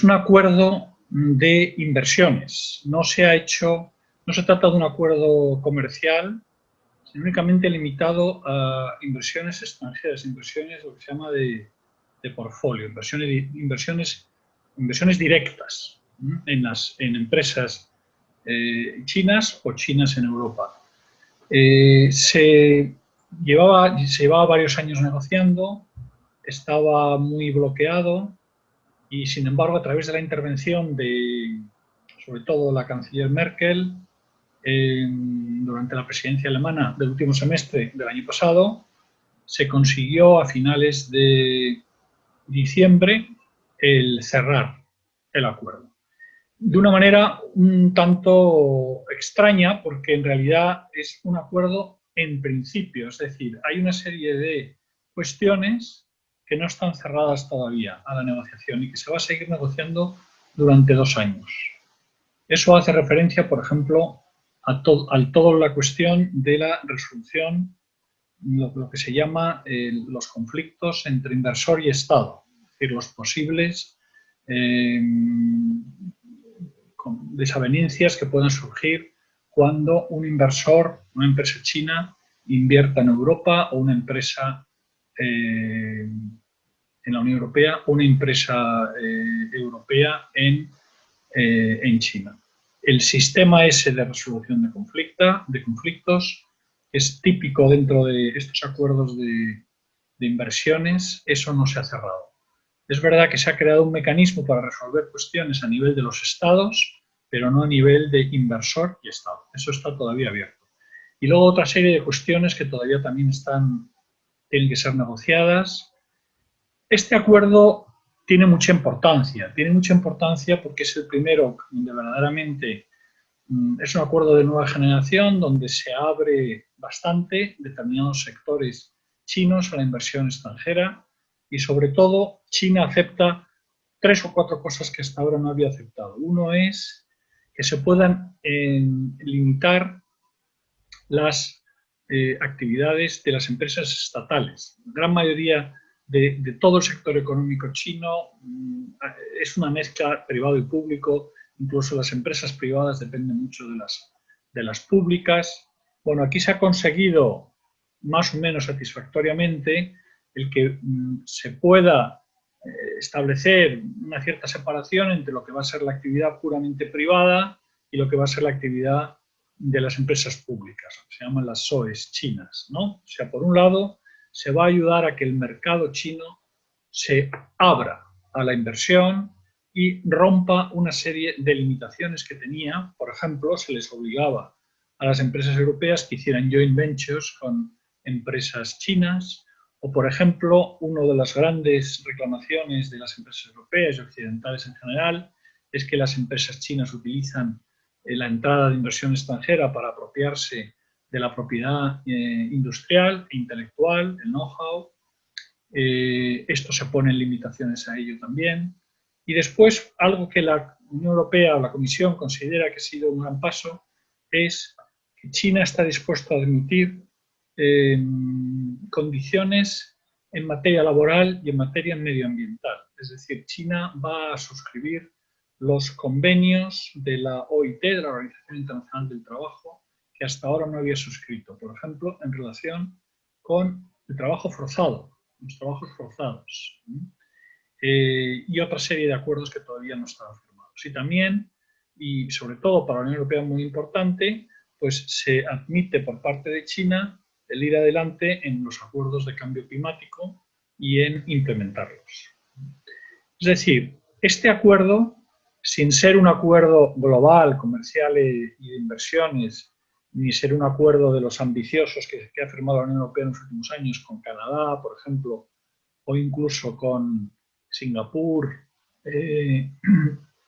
un acuerdo de inversiones. No se trata de un acuerdo comercial, sino únicamente limitado a inversiones extranjeras, inversiones lo que se llama de portfolio, inversiones directas en empresas chinas o chinas en Europa. Se llevaba varios años negociando, estaba muy bloqueado y, sin embargo, a través de la intervención de, sobre todo, la canciller Merkel, durante la presidencia alemana del último semestre del año pasado, se consiguió a finales de diciembre el cerrar el acuerdo. De una manera un tanto extraña, porque en realidad es un acuerdo en principio, es decir, hay una serie de cuestiones que no están cerradas todavía a la negociación y que se va a seguir negociando durante 2 años. Eso hace referencia, por ejemplo, a toda la cuestión de la resolución, lo que se llama los conflictos entre inversor y Estado, es decir, los posibles desavenencias que puedan surgir cuando un inversor, una empresa china, invierta en Europa, o una empresa en la Unión Europea, o una empresa europea en China. El sistema ese de resolución de conflictos es típico dentro de estos acuerdos de inversiones. Eso no se ha cerrado. Es verdad que se ha creado un mecanismo para resolver cuestiones a nivel de los estados, pero no a nivel de inversor y Estado. Eso está todavía abierto. Y luego otra serie de cuestiones que todavía también tienen que ser negociadas. Este acuerdo tiene mucha importancia porque es el primero donde verdaderamente es un acuerdo de nueva generación, donde se abre bastante determinados sectores chinos a la inversión extranjera y, sobre todo, China acepta 3 o 4 cosas que hasta ahora no había aceptado. Uno es que se puedan limitar las actividades de las empresas estatales. La gran mayoría de todo el sector económico chino es una mezcla privado y público. Incluso las empresas privadas dependen mucho de las públicas. Bueno, aquí se ha conseguido más o menos satisfactoriamente el que se pueda establecer una cierta separación entre lo que va a ser la actividad puramente privada y lo que va a ser la actividad de las empresas públicas, se llaman las SOEs chinas, ¿no? O sea, por un lado, se va a ayudar a que el mercado chino se abra a la inversión y rompa una serie de limitaciones que tenía. Por ejemplo, se les obligaba a las empresas europeas que hicieran joint ventures con empresas chinas, o, por ejemplo, una de las grandes reclamaciones de las empresas europeas y occidentales en general es que las empresas chinas utilizan la entrada de inversión extranjera para apropiarse de la propiedad industrial e intelectual, el know-how. Esto se pone limitaciones a ello también. Y después, algo que la Unión Europea o la Comisión considera que ha sido un gran paso es que China está dispuesto a admitir condiciones en materia laboral y en materia medioambiental. Es decir, China va a suscribir los convenios de la OIT, de la Organización Internacional del Trabajo, que hasta ahora no había suscrito, por ejemplo, en relación con el trabajo forzado, los trabajos forzados, y otra serie de acuerdos que todavía no están firmados. Y también, y sobre todo para la Unión Europea muy importante, pues se admite por parte de China el ir adelante en los acuerdos de cambio climático y en implementarlos. Es decir, este acuerdo, sin ser un acuerdo global, comercial y de inversiones, ni ser un acuerdo de los ambiciosos que ha firmado la Unión Europea en los últimos años con Canadá, por ejemplo, o incluso con Singapur,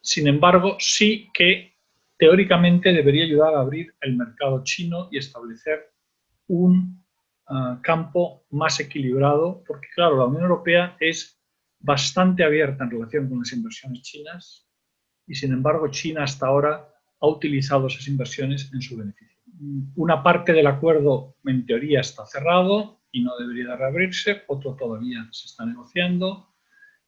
sin embargo, sí que teóricamente debería ayudar a abrir el mercado chino y establecer un campo más equilibrado, porque claro, la Unión Europea es bastante abierta en relación con las inversiones chinas y, sin embargo, China hasta ahora ha utilizado esas inversiones en su beneficio. Una parte del acuerdo, en teoría, está cerrado y no debería de reabrirse, otro todavía se está negociando,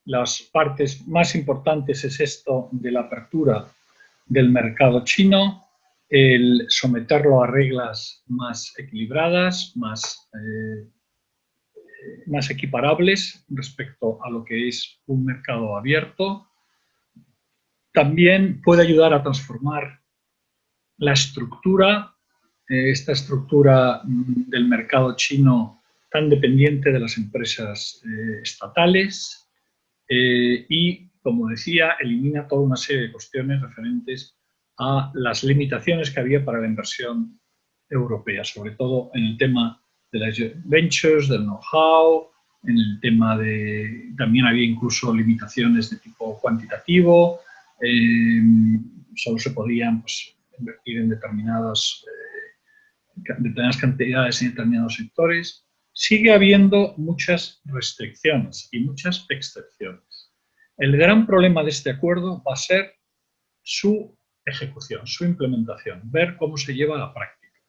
Las partes más importantes es esto de la apertura del mercado chino, el someterlo a reglas más equilibradas, más equiparables respecto a lo que es un mercado abierto. También puede ayudar a transformar la estructura, esta estructura del mercado chino tan dependiente de las empresas estatales y, como decía, elimina toda una serie de cuestiones referentes a las limitaciones que había para la inversión europea, sobre todo en el tema de las ventures, del know-how, en el tema de... También había incluso limitaciones de tipo cuantitativo, solo se podían pues, invertir en determinadas cantidades en determinados sectores. Sigue habiendo muchas restricciones y muchas excepciones. El gran problema de este acuerdo va a ser su ejecución, su implementación, ver cómo se lleva a la práctica.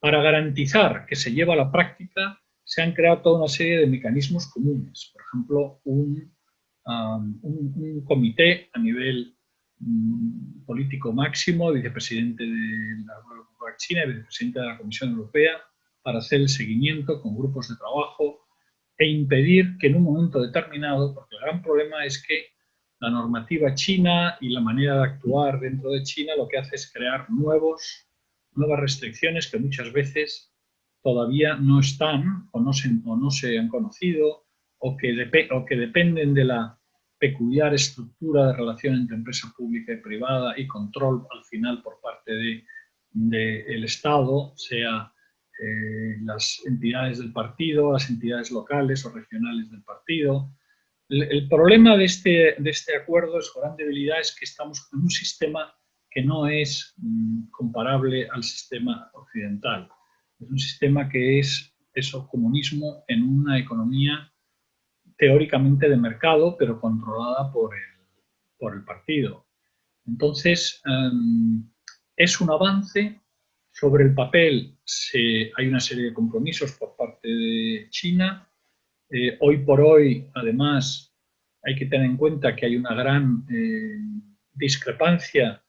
Para garantizar que se lleva a la práctica, se han creado toda una serie de mecanismos comunes. Por ejemplo, un comité a nivel político máximo, vicepresidente de la República China y vicepresidente de la Comisión Europea, para hacer el seguimiento con grupos de trabajo e impedir que en un momento determinado, porque el gran problema es que la normativa china y la manera de actuar dentro de China lo que hace es crear nuevas restricciones que muchas veces todavía no están o no se han conocido o que dependen de la peculiar estructura de relación entre empresa pública y privada y control al final por parte del Estado, sea las entidades del partido, las entidades locales o regionales del partido. El problema de este acuerdo, su gran debilidad, es que estamos con un sistema que no es comparable al sistema occidental. Es un sistema que es eso, comunismo en una economía teóricamente de mercado, pero controlada por el partido. Entonces, es un avance. Sobre el papel hay una serie de compromisos por parte de China. Hoy por hoy, además, hay que tener en cuenta que hay una gran discrepancia,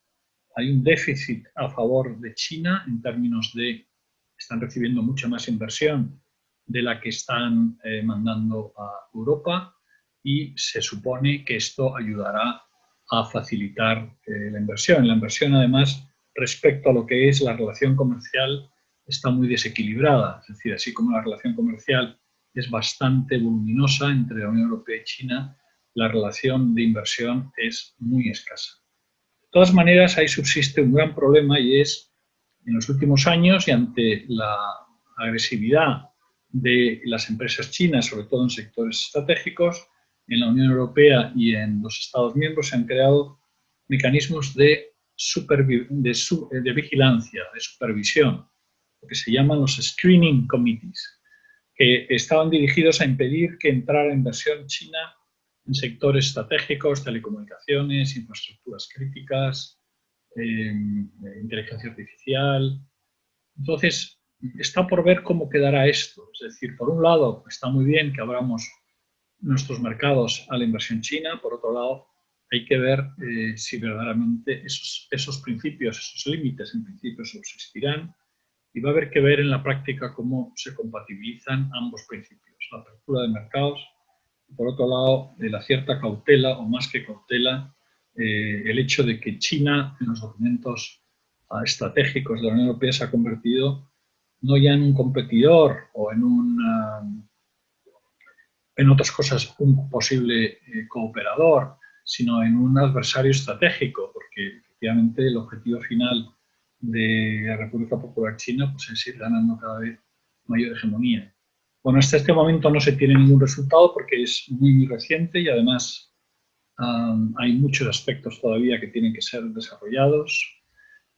hay un déficit a favor de China en términos de están recibiendo mucha más inversión de la que están mandando a Europa y se supone que esto ayudará a facilitar la inversión. La inversión, además, respecto a lo que es la relación comercial, está muy desequilibrada. Es decir, así como la relación comercial es bastante voluminosa entre la Unión Europea y China, la relación de inversión es muy escasa. De todas maneras, ahí subsiste un gran problema y es, en los últimos años y ante la agresividad de las empresas chinas, sobre todo en sectores estratégicos, en la Unión Europea y en los Estados miembros se han creado mecanismos de vigilancia, de supervisión, lo que se llaman los screening committees, que estaban dirigidos a impedir que entrara inversión china en sectores estratégicos, telecomunicaciones, infraestructuras críticas, inteligencia artificial. Entonces, está por ver cómo quedará esto. Es decir, por un lado, está muy bien que abramos nuestros mercados a la inversión china, por otro lado, hay que ver si verdaderamente esos principios, esos límites en principio subsistirán y va a haber que ver en la práctica cómo se compatibilizan ambos principios, la apertura de mercados y, por otro lado, la cierta cautela o más que cautela, el hecho de que China en los documentos estratégicos de la Unión Europea se ha convertido no ya en un competidor o en otras cosas un posible cooperador, sino en un adversario estratégico, porque efectivamente el objetivo final de la República Popular China pues, es ir ganando cada vez mayor hegemonía. Bueno, hasta este momento no se tiene ningún resultado porque es muy reciente y además hay muchos aspectos todavía que tienen que ser desarrollados.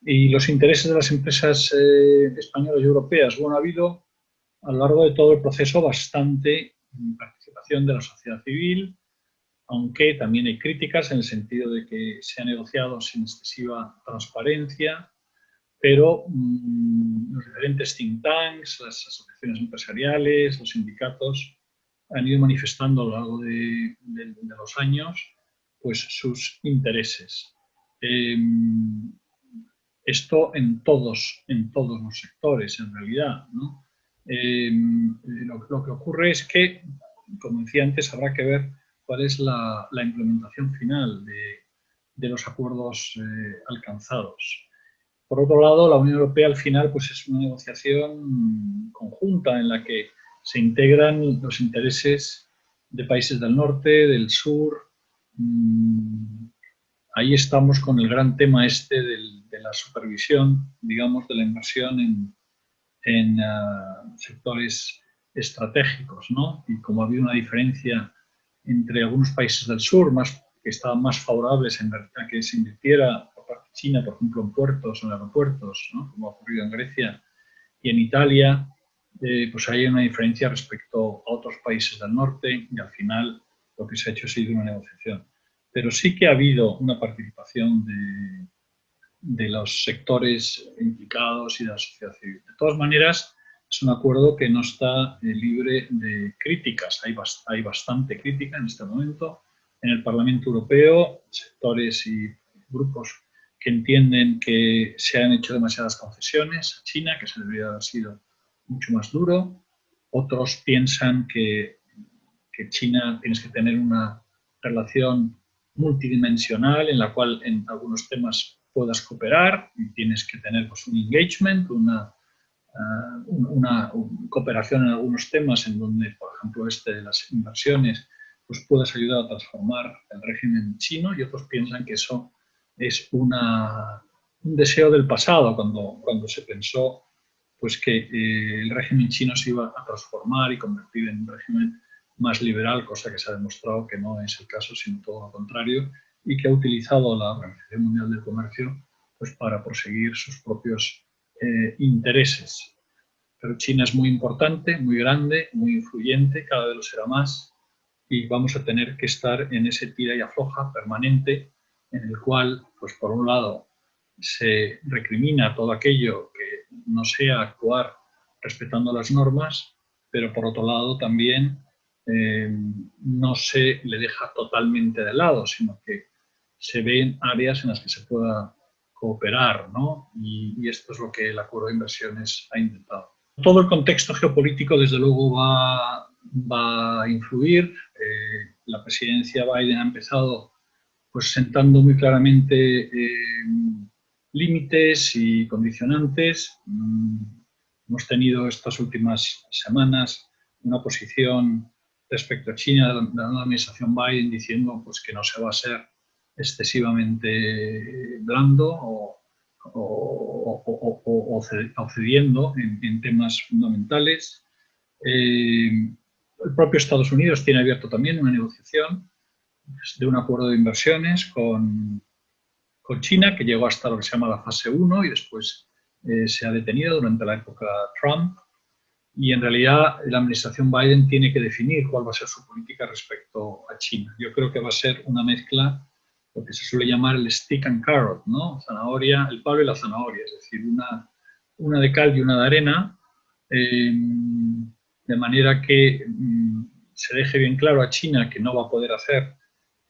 Y los intereses de las empresas españolas y europeas. Bueno, ha habido a lo largo de todo el proceso bastante participación de la sociedad civil, aunque también hay críticas en el sentido de que se ha negociado sin excesiva transparencia, pero los diferentes think tanks, las asociaciones empresariales, los sindicatos han ido manifestando a lo largo de los años pues sus intereses. Esto en todos los sectores, en realidad, ¿no? Lo que ocurre es que, como decía antes, habrá que ver cuál es la implementación final de los acuerdos alcanzados. Por otro lado, la Unión Europea al final pues, es una negociación conjunta en la que se integran los intereses de países del norte, del sur. Ahí estamos con el gran tema este de la supervisión, digamos, de la inversión en sectores estratégicos, ¿no? Y como ha habido una diferencia entre algunos países del sur que estaban más favorables a que se invirtiera por parte de China, por ejemplo, en puertos, en aeropuertos, ¿no? Como ha ocurrido en Grecia y en Italia, pues hay una diferencia respecto a otros países del norte y al final lo que se ha hecho ha sido una negociación. Pero sí que ha habido una participación de los sectores implicados y de la sociedad civil. De todas maneras, es un acuerdo que no está libre de críticas. Hay bastante crítica en este momento. En el Parlamento Europeo, sectores y grupos que entienden que se han hecho demasiadas concesiones a China, que se debería haber sido mucho más duro. Otros piensan que China tienes que tener una relación multidimensional en la cual en algunos temas puedas cooperar y tienes que tener pues, un engagement, una cooperación en algunos temas en donde, por ejemplo, de las inversiones, pues puedas ayudar a transformar el régimen chino, y otros piensan que eso es un deseo del pasado, cuando se pensó pues, que el régimen chino se iba a transformar y convertir en un régimen más liberal, cosa que se ha demostrado que no es el caso, sino todo lo contrario, y que ha utilizado la Organización Mundial del Comercio pues, para proseguir sus propios intereses. Pero China es muy importante, muy grande, muy influyente, cada vez lo será más, y vamos a tener que estar en ese tira y afloja permanente en el cual, pues por un lado, se recrimina todo aquello que no sea actuar respetando las normas, pero por otro lado también no se le deja totalmente de lado, sino que se ven áreas en las que se pueda cooperar, ¿no? Y esto es lo que el acuerdo de inversiones ha intentado. Todo el contexto geopolítico, desde luego, va a influir. La presidencia Biden ha empezado pues, sentando muy claramente límites y condicionantes. Hemos tenido estas últimas semanas una posición respecto a China de la nueva administración Biden diciendo pues, que no se va a ser excesivamente blando o cediendo en temas fundamentales. El propio Estados Unidos tiene abierto también una negociación de un acuerdo de inversiones con China, que llegó hasta lo que se llama la fase 1 y después se ha detenido durante la época Trump. Y en realidad la administración Biden tiene que definir cuál va a ser su política respecto a China. Yo creo que va a ser una mezcla, lo que se suele llamar el stick and carrot, ¿no? Zanahoria, el palo y la zanahoria, es decir, una de cal y una de arena, de manera que se deje bien claro a China que no va a poder hacer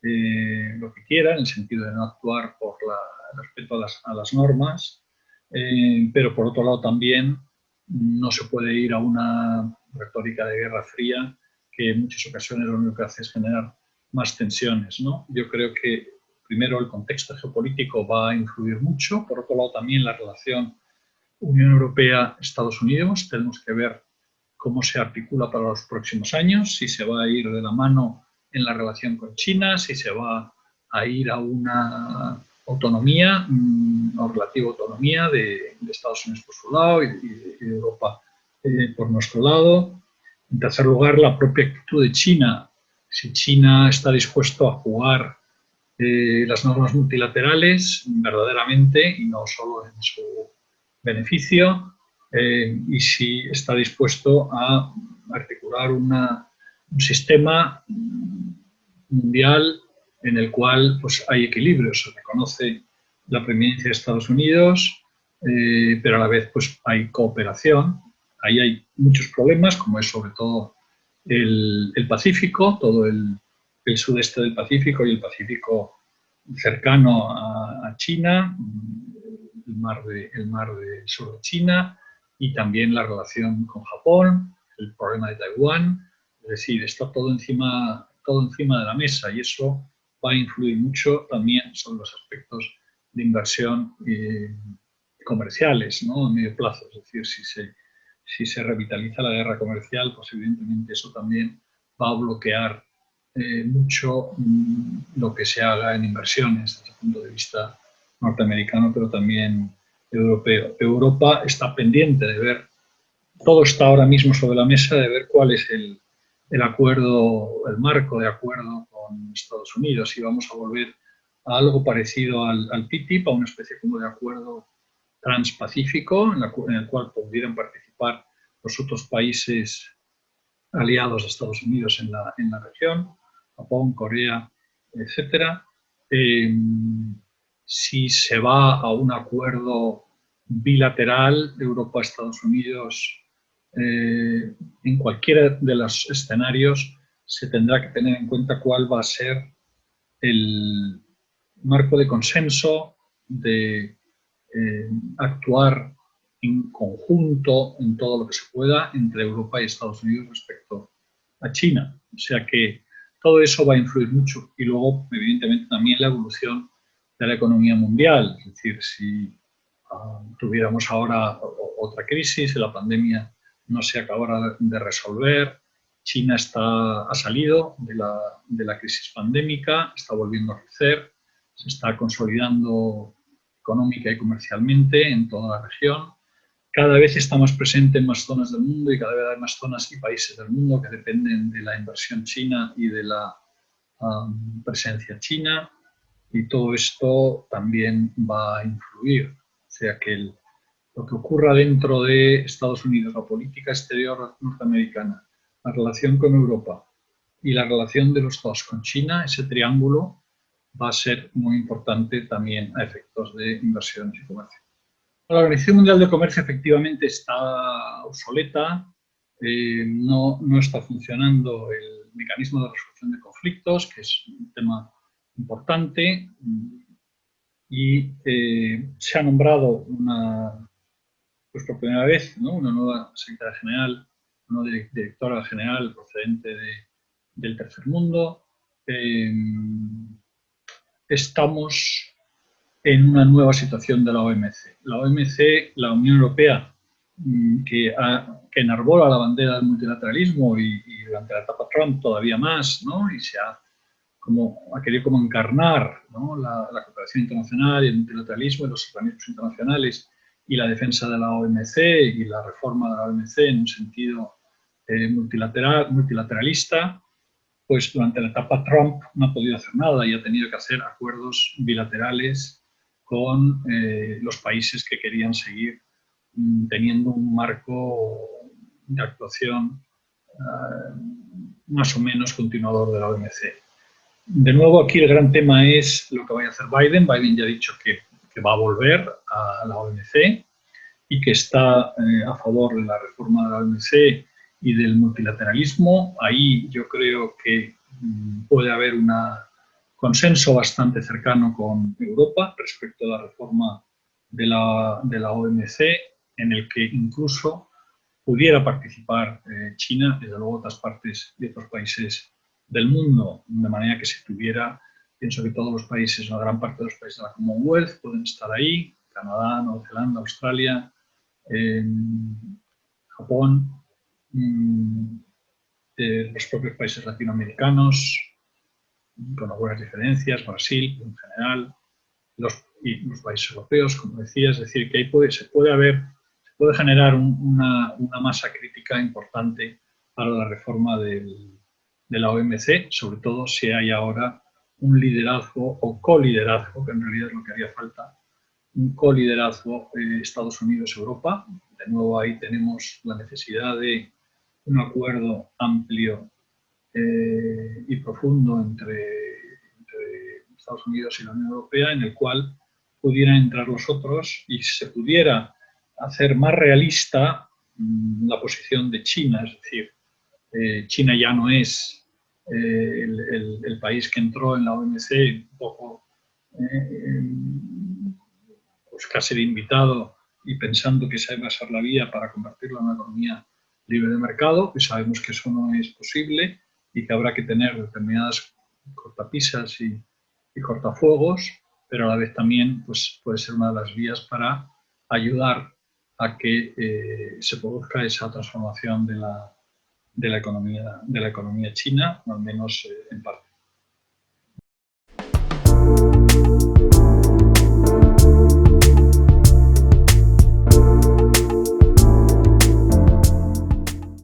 lo que quiera, en el sentido de no actuar por respeto a las normas, pero por otro lado también no se puede ir a una retórica de guerra fría que en muchas ocasiones lo único que hace es generar más tensiones, ¿no? Yo creo que primero el contexto geopolítico va a influir mucho, por otro lado también la relación Unión Europea-Estados Unidos, tenemos que ver cómo se articula para los próximos años, si se va a ir de la mano en la relación con China, si se va a ir a una autonomía o relativa autonomía de Estados Unidos por su lado y de Europa por nuestro lado. En tercer lugar, la propia actitud de China. Si China está dispuesto a jugar las normas multilaterales verdaderamente y no solo en su beneficio, y si está dispuesto a articular un sistema mundial en el cual pues, hay equilibrio. Se reconoce la preeminencia de Estados Unidos, pero a la vez pues, hay cooperación. Ahí hay muchos problemas, como es sobre todo el Pacífico, todo el sudeste del Pacífico y el Pacífico cercano a China, el mar del sur de China, y también la relación con Japón, el problema de Taiwán. Es decir, está todo encima de la mesa, y eso va a influir mucho también sobre los aspectos de inversión comerciales, ¿no? A medio plazo. Es decir, si se revitaliza la guerra comercial, pues evidentemente eso también va a bloquear mucho lo que se haga en inversiones desde el punto de vista norteamericano, pero también europeo. Europa está pendiente de ver, todo está ahora mismo sobre la mesa, de ver cuál es el acuerdo, el marco de acuerdo con Estados Unidos, si vamos a volver a algo parecido al TTIP, a una especie como de acuerdo transpacífico en el cual pudieran participar los otros países aliados de Estados Unidos en la región, Japón, Corea, etcétera. Si se va a un acuerdo bilateral Europa-Estados Unidos, en cualquiera de los escenarios se tendrá que tener en cuenta cuál va a ser el marco de consenso, de actuar en conjunto en todo lo que se pueda entre Europa y Estados Unidos respecto a China. O sea que todo eso va a influir mucho. Y luego, evidentemente, también la evolución de la economía mundial. Es decir, si tuviéramos ahora otra crisis, la pandemia no se acabara de resolver, China ha salido de la crisis pandémica, está volviendo a crecer, se está consolidando económica y comercialmente en toda la región. Cada vez está más presente en más zonas del mundo, y cada vez hay más zonas y países del mundo que dependen de la inversión china y de la presencia china, y todo esto también va a influir. O sea que lo que ocurra dentro de Estados Unidos, la política exterior norteamericana, la relación con Europa y la relación de los Estados con China, ese triángulo va a ser muy importante también a efectos de inversiones y comercio. La Organización Mundial de Comercio efectivamente está obsoleta, no está funcionando el mecanismo de resolución de conflictos, que es un tema importante, y se ha nombrado pues por primera vez, ¿no?, una nueva secretaria general, una directora general procedente del tercer mundo. Estamos en una nueva situación de la OMC. La OMC, la Unión Europea, que enarbola la bandera del multilateralismo, y durante la etapa Trump todavía más, ¿no?, y se ha querido como encarnar, ¿no?, la cooperación internacional y el multilateralismo y los organismos internacionales y la defensa de la OMC y la reforma de la OMC en un sentido multilateralista. Pues durante la etapa Trump no ha podido hacer nada y ha tenido que hacer acuerdos bilaterales con los países que querían seguir teniendo un marco de actuación más o menos continuador de la OMC. De nuevo, aquí el gran tema es lo que vaya a hacer Biden. Biden ya ha dicho que va a volver a la OMC y que está a favor de la reforma de la OMC y del multilateralismo. Ahí yo creo que puede haber un consenso bastante cercano con Europa respecto a la reforma de la OMC, en el que incluso pudiera participar China, desde luego otras partes de otros países del mundo, de manera que si tuviera, pienso que todos los países, una gran parte de los países de la Commonwealth pueden estar ahí, Canadá, Nueva Zelanda, Australia, Japón, los propios países latinoamericanos, con algunas diferencias, Brasil en general, y los países europeos, como decía. Es decir, que ahí se puede generar una masa crítica importante para la reforma de la OMC, sobre todo si hay ahora un liderazgo o coliderazgo, que en realidad es lo que haría falta, un coliderazgo Estados Unidos-Europa. De nuevo, ahí tenemos la necesidad de un acuerdo amplio y profundo entre Estados Unidos y la Unión Europea, en el cual pudieran entrar los otros y se pudiera hacer más realista la posición de China. Es decir, China ya no es el país que entró en la OMC un poco pues casi de invitado y pensando que esa iba a ser la vía para convertirla en una economía libre de mercado, y sabemos que eso no es posible y que habrá que tener determinadas cortapisas y cortafuegos, pero a la vez también pues, puede ser una de las vías para ayudar a que se produzca esa transformación de la economía china, al menos en parte.